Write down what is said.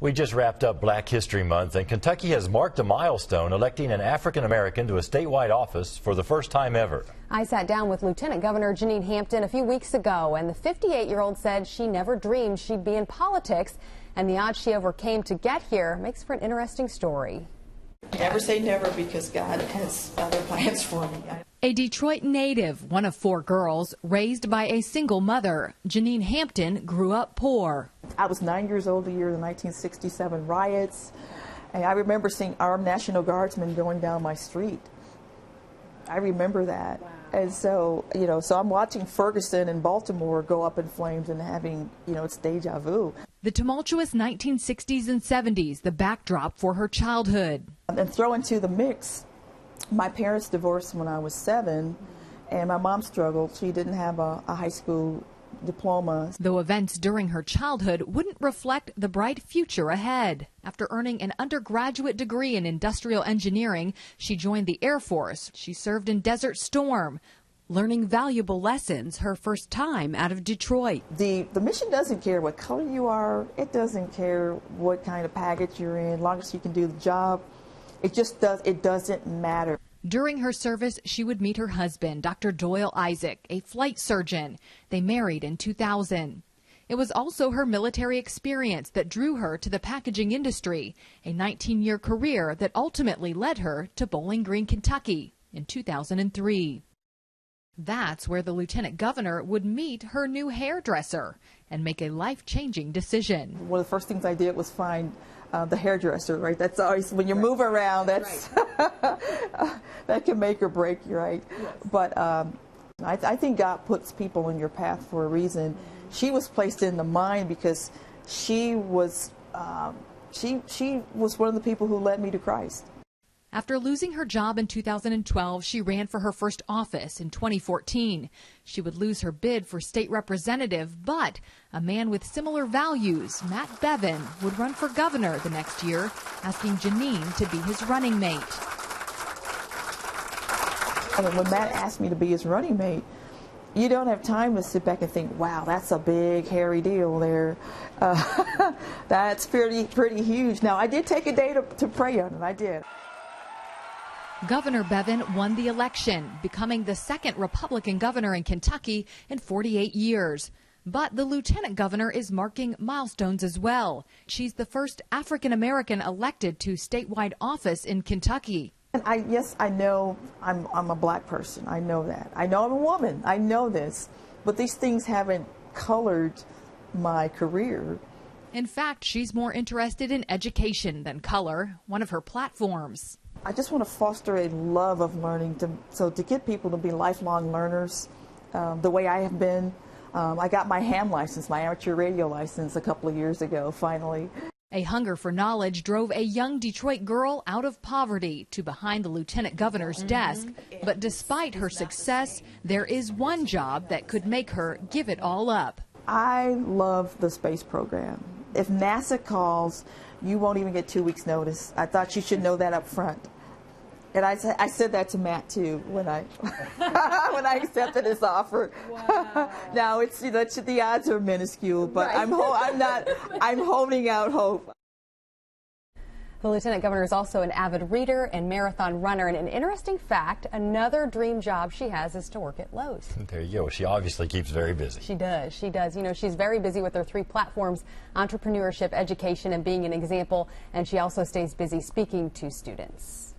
We just wrapped up Black History Month, and Kentucky has marked a milestone, electing an African American to a statewide office for the first time ever. I sat down with Lieutenant Governor Jenean Hampton a few weeks ago, and the 58-year-old said she never dreamed she'd be in politics, and the odds she overcame to get here makes for an interesting story. Never say never, because God has other plans for me. A Detroit native, one of 4 girls, raised by a single mother, Jenean Hampton grew up poor. I was 9 years old the year of the 1967 riots, and I remember seeing armed National Guardsmen going down my street. I remember that. Wow. And so, so I'm watching Ferguson and Baltimore go up in flames and having, it's deja vu. The tumultuous 1960s and 70s, the backdrop for her childhood. And throw into the mix, my parents divorced when I was 7, and my mom struggled. She didn't have a high school diploma. Though events during her childhood wouldn't reflect the bright future ahead. After earning an undergraduate degree in industrial engineering, she joined the Air Force. She served in Desert Storm, learning valuable lessons her first time out of Detroit. The mission doesn't care what color you are. It doesn't care what kind of package you're in, as long as you can do the job. It doesn't matter. During her service, she would meet her husband, Dr. Doyle Isaac, a flight surgeon. They married in 2000. It was also her military experience that drew her to the packaging industry, a 19-year career that ultimately led her to Bowling Green, Kentucky in 2003. That's where the lieutenant governor would meet her new hairdresser and make a life-changing decision. One of the first things I did was find the hairdresser, right? That's always, when you move around, that's that can make or break you, right? Yes. But I think God puts people in your path for a reason. She was placed in the mine because she was one of the people who led me to Christ. After losing her job in 2012, she ran for her first office in 2014. She would lose her bid for state representative, but a man with similar values, Matt Bevin, would run for governor the next year, asking Jenean to be his running mate. When Matt asked me to be his running mate, you don't have time to sit back and think, wow, that's a big, hairy deal there. That's pretty huge. Now, I did take a day to pray on it. I did. Governor Bevin won the election, becoming the second Republican governor in Kentucky in 48 years. But the lieutenant governor is marking milestones as well. She's the first African-American elected to statewide office in Kentucky. And yes, I know I'm a black person. I know that. I know I'm a woman. I know this. But these things haven't colored my career. In fact, she's more interested in education than color, one of her platforms. I just want to foster a love of learning, to get people to be lifelong learners, the way I have been. I got my ham license, my amateur radio license, a couple of years ago, finally. A hunger for knowledge drove a young Detroit girl out of poverty to behind the lieutenant governor's desk. But despite her success, there is one job that could make her give it all up. I love the space program. If NASA calls, you won't even get 2 weeks' notice. I thought you should know that up front. And I said that to Matt too when I when I accepted his offer. Wow. Now the odds are minuscule, but right. I'm holding out hope. The lieutenant governor is also an avid reader and marathon runner, and an interesting fact, another dream job she has is to work at Lowe's. There you go. She obviously keeps very busy. She does. She does. She's very busy with her 3 platforms: entrepreneurship, education, and being an example, and she also stays busy speaking to students.